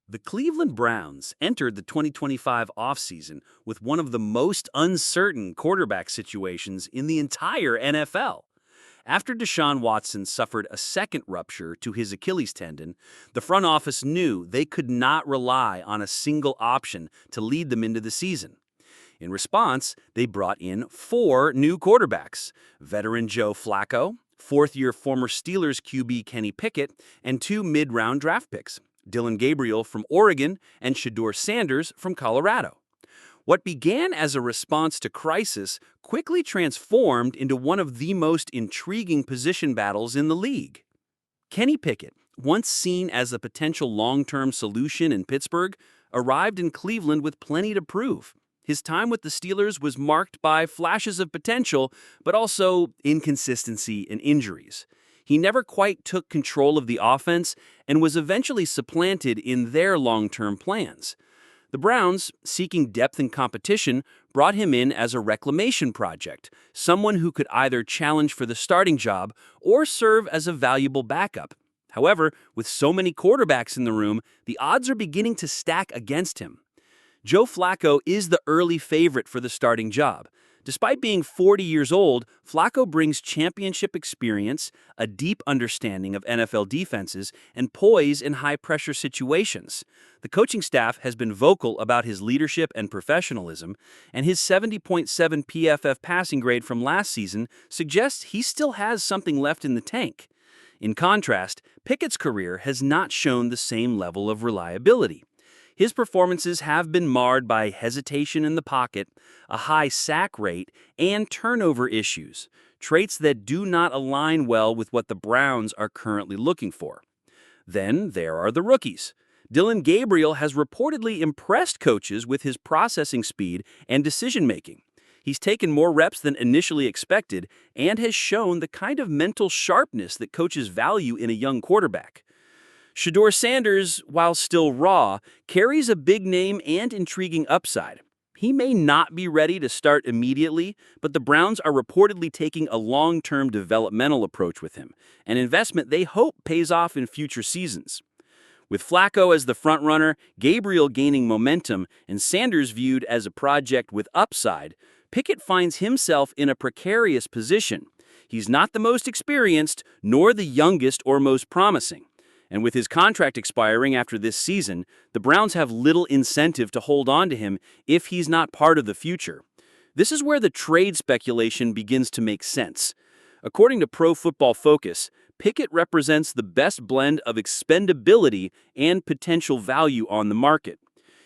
The Cleveland Browns entered the 2025 offseason with one of the most uncertain quarterback situations in the entire NFL. After Deshaun Watson suffered a second rupture to his Achilles tendon, the front office knew they could not rely on a single option to lead them into the season. In response, they brought in four new quarterbacks: veteran Joe Flacco, fourth-year former Steelers QB Kenny Pickett, and two mid-round draft picks: Dillon Gabriel from Oregon and Shedeur from Colorado. What began as a response to crisis quickly transformed into one of the most intriguing position battles in the league. Kenny Pickett, once seen as a potential long-term solution in Pittsburgh, arrived in Cleveland with plenty to prove. His time with the Steelers was marked by flashes of potential, but also inconsistency and injuries. He never quite took control of the offense and was eventually supplanted in their long-term plans. The Browns, seeking depth and competition, brought him in as a reclamation project, someone who could either challenge for the starting job or serve as a valuable backup. However, with so many quarterbacks in the room, the odds are beginning to stack against him. Joe Flacco is the early favorite for the starting job. Despite being 40 years old, Flacco brings championship experience, a deep understanding of NFL defenses, and poise in high-pressure situations. The coaching staff has been vocal about his leadership and professionalism, and his 70.7 PFF passing grade from last season suggests he still has something left in the tank. In contrast, Pickett's career has not shown the same level of reliability. His performances have been marred by hesitation in the pocket, a high sack rate, and turnover issues, traits that do not align well with what the Browns are currently looking for. Then there are the rookies. Dillon Gabriel has reportedly impressed coaches with his processing speed and decision-making. He's taken more reps than initially expected and has shown the kind of mental sharpness that coaches value in a young quarterback. Shedeur, while still raw, carries a big name and intriguing upside. He may not be ready to start immediately, but the Browns are reportedly taking a long-term developmental approach with him, an investment they hope pays off in future seasons. With Flacco as the frontrunner, Gabriel gaining momentum, and Sanders viewed as a project with upside, Pickett finds himself in a precarious position. He's not the most experienced, nor the youngest or most promising. And with his contract expiring after this season, the Browns have little incentive to hold on to him if he's not part of the future. This is where the trade speculation begins to make sense. According to Pro Football Focus, Pickett represents the best blend of expendability and potential value on the market.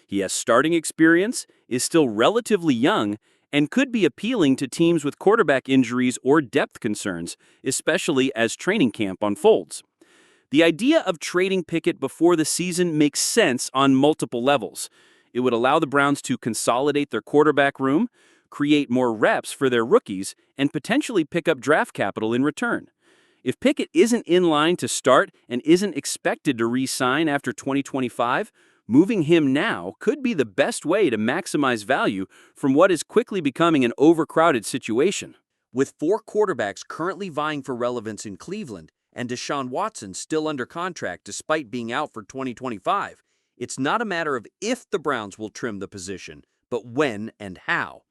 He has starting experience, is still relatively young, and could be appealing to teams with quarterback injuries or depth concerns, especially as training camp unfolds. The idea of trading Pickett before the season makes sense on multiple levels. It would allow the Browns to consolidate their quarterback room, create more reps for their rookies, and potentially pick up draft capital in return. If Pickett isn't in line to start and isn't expected to re-sign after 2025, moving him now could be the best way to maximize value from what is quickly becoming an overcrowded situation. With four quarterbacks currently vying for relevance in Cleveland, and Deshaun Watson still under contract despite being out for 2025, it's not a matter of if the Browns will trim the position, but when and how.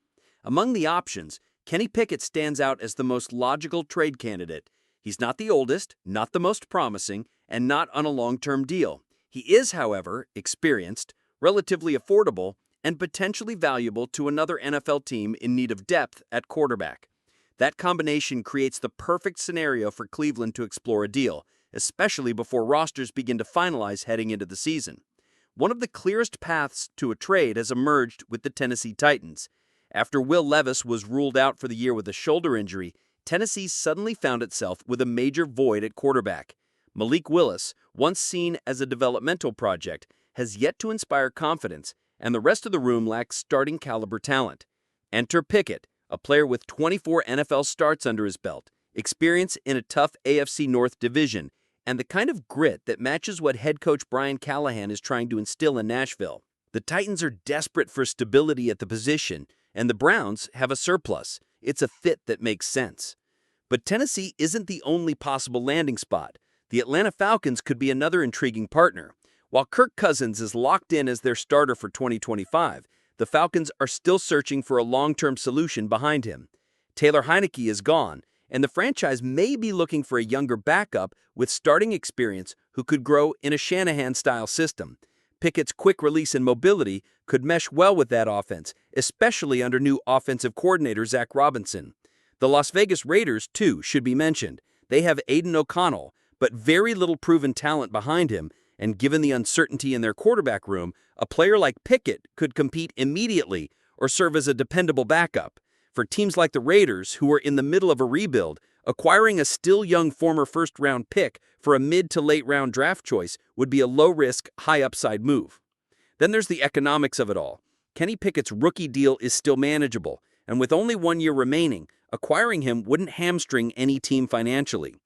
Among the options, Kenny Pickett stands out as the most logical trade candidate. He's not the oldest, not the most promising, and not on a long-term deal. He is, however, experienced, relatively affordable, and potentially valuable to another NFL team in need of depth at quarterback. That combination creates the perfect scenario for Cleveland to explore a deal, especially before rosters begin to finalize heading into the season. One of the clearest paths to a trade has emerged with the Tennessee Titans. After Will Levis was ruled out for the year with a shoulder injury, Tennessee suddenly found itself with a major void at quarterback. Malik Willis, once seen as a developmental project, has yet to inspire confidence, and the rest of the room lacks starting caliber talent. Enter Pickett, a player with 24 NFL starts under his belt, experience in a tough AFC North division, and the kind of grit that matches what head coach Brian Callahan is trying to instill in Nashville. The Titans are desperate for stability at the position, and the Browns have a surplus. It's a fit that makes sense. But Tennessee isn't the only possible landing spot. The Atlanta Falcons could be another intriguing partner. While Kirk Cousins is locked in as their starter for 2025, the Falcons are still searching for a long-term solution behind him. Taylor Heineke is gone, and the franchise may be looking for a younger backup with starting experience who could grow in a Shanahan-style system. Pickett's quick release and mobility could mesh well with that offense, especially under new offensive coordinator Zach Robinson. The Las Vegas Raiders, too, should be mentioned. They have Aiden O'Connell, but very little proven talent behind him, and given the uncertainty in their quarterback room, a player like Pickett could compete immediately or serve as a dependable backup. For teams like the Raiders, who are in the middle of a rebuild, acquiring a still young former first-round pick for a mid to late-round draft choice would be a low-risk, high-upside move. Then there's the economics of it all. Kenny Pickett's rookie deal is still manageable, and with only 1 year remaining, acquiring him wouldn't hamstring any team financially.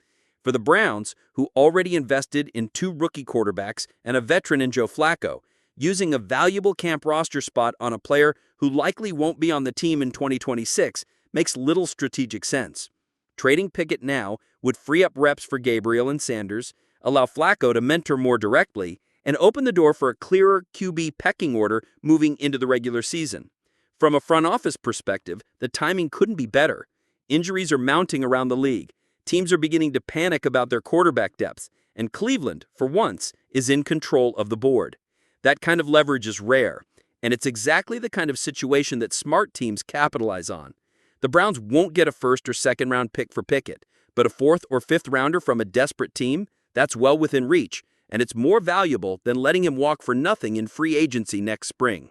For the Browns, who already invested in 2 rookie quarterbacks and a veteran in Joe Flacco, using a valuable camp roster spot on a player who likely won't be on the team in 2026 makes little strategic sense. Trading Pickett now would free up reps for Gabriel and Sanders, allow Flacco to mentor more directly, and open the door for a clearer QB pecking order moving into the regular season. From a front office perspective, the timing couldn't be better. Injuries are mounting around the league. Teams are beginning to panic about their quarterback depth, and Cleveland, for once, is in control of the board. That kind of leverage is rare, and it's exactly the kind of situation that smart teams capitalize on. The Browns won't get a first or second round pick for Pickett, but a fourth or fifth rounder from a desperate team, that's well within reach, and it's more valuable than letting him walk for nothing in free agency next spring.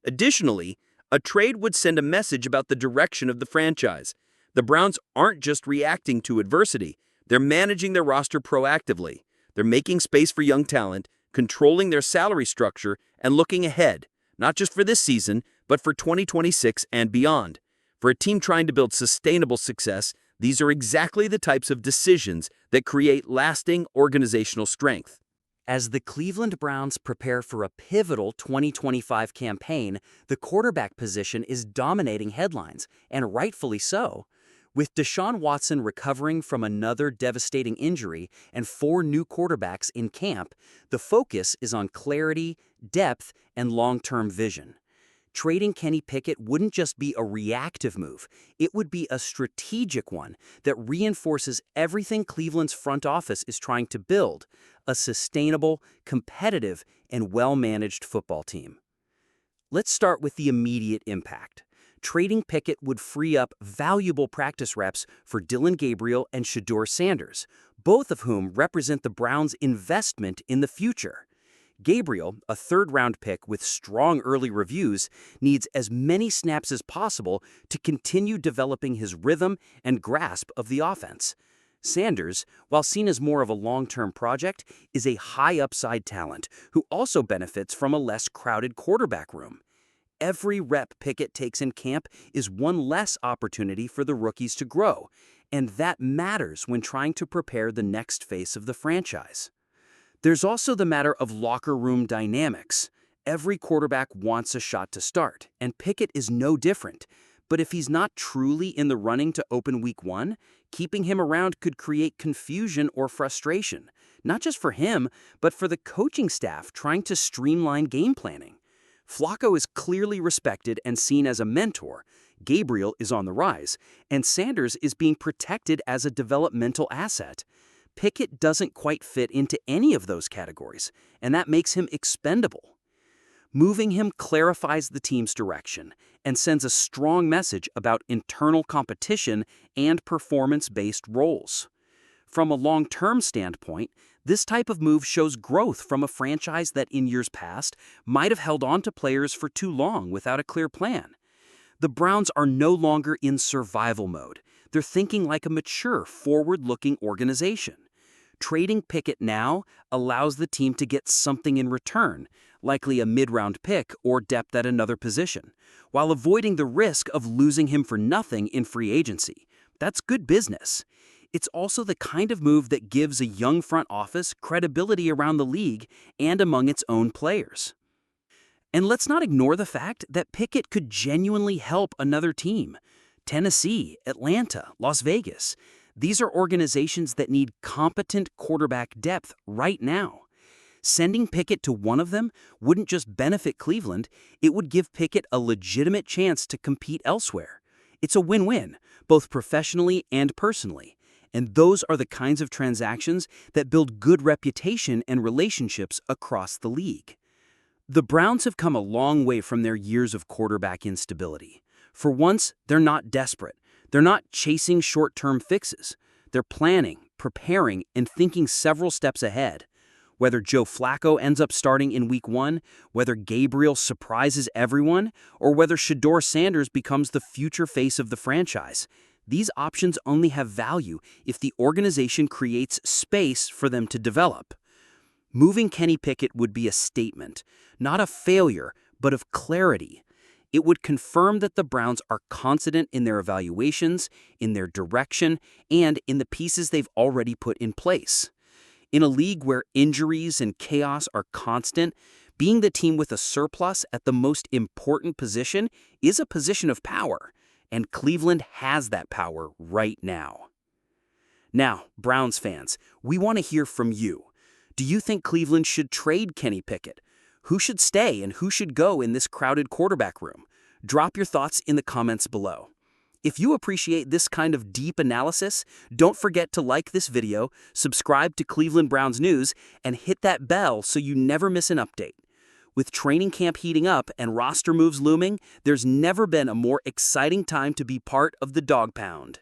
Additionally, a trade would send a message about the direction of the franchise. The Browns aren't just reacting to adversity, they're managing their roster proactively. They're making space for young talent, controlling their salary structure, and looking ahead, not just for this season, but for 2026 and beyond. For a team trying to build sustainable success, these are exactly the types of decisions that create lasting organizational strength. As the Cleveland Browns prepare for a pivotal 2025 campaign, the quarterback position is dominating headlines, and rightfully so. With Deshaun Watson recovering from another devastating injury and 4 new quarterbacks in camp, the focus is on clarity, depth, and long-term vision. Trading Kenny Pickett wouldn't just be a reactive move, it would be a strategic one that reinforces everything Cleveland's front office is trying to build, a sustainable, competitive, and well-managed football team. Let's start with the immediate impact. Trading Pickett would free up valuable practice reps for Dillon Gabriel and Shedeur Sanders, both of whom represent the Browns' investment in the future. Gabriel, a third-round pick with strong early reviews, needs as many snaps as possible to continue developing his rhythm and grasp of the offense. Sanders, while seen as more of a long-term project, is a high-upside talent who also benefits from a less crowded quarterback room. Every rep Pickett takes in camp is one less opportunity for the rookies to grow, and that matters when trying to prepare the next phase of the franchise. There's also the matter of locker room dynamics. Every quarterback wants a shot to start, and Pickett is no different. But if he's not truly in the running to open week 1, keeping him around could create confusion or frustration, not just for him, but for the coaching staff trying to streamline game planning. Flacco is clearly respected and seen as a mentor, Gabriel is on the rise, and Sanders is being protected as a developmental asset. Pickett doesn't quite fit into any of those categories, and that makes him expendable. Moving him clarifies the team's direction and sends a strong message about internal competition and performance-based roles. From a long-term standpoint, this type of move shows growth from a franchise that in years past might have held on to players for too long without a clear plan. The Browns are no longer in survival mode. They're thinking like a mature, forward-looking organization. Trading Pickett now allows the team to get something in return, likely a mid-round pick or depth at another position, while avoiding the risk of losing him for nothing in free agency. That's good business. It's also the kind of move that gives a young front office credibility around the league and among its own players. And let's not ignore the fact that Pickett could genuinely help another team. Tennessee, Atlanta, Las Vegas. These are organizations that need competent quarterback depth right now. Sending Pickett to one of them wouldn't just benefit Cleveland, it would give Pickett a legitimate chance to compete elsewhere. It's a win-win, both professionally and personally. And those are the kinds of transactions that build good reputation and relationships across the league. The Browns have come a long way from their years of quarterback instability. For once, they're not desperate. They're not chasing short-term fixes. They're planning, preparing, and thinking several steps ahead. Whether Joe Flacco ends up starting in Week 1, whether Gabriel surprises everyone, or whether Shedeur Sanders becomes the future face of the franchise, these options only have value if the organization creates space for them to develop. Moving Kenny Pickett would be a statement, not a failure, but of clarity. It would confirm that the Browns are confident in their evaluations, in their direction, and in the pieces they've already put in place. In a league where injuries and chaos are constant, being the team with a surplus at the most important position is a position of power, and Cleveland has that power right now. Now, Browns fans, we want to hear from you. Do you think Cleveland should trade Kenny Pickett? Who should stay and who should go in this crowded quarterback room? Drop your thoughts in the comments below. If you appreciate this kind of deep analysis, don't forget to like this video, subscribe to Cleveland Browns News, and hit that bell so you never miss an update. With training camp heating up and roster moves looming, there's never been a more exciting time to be part of the Dawg Pound.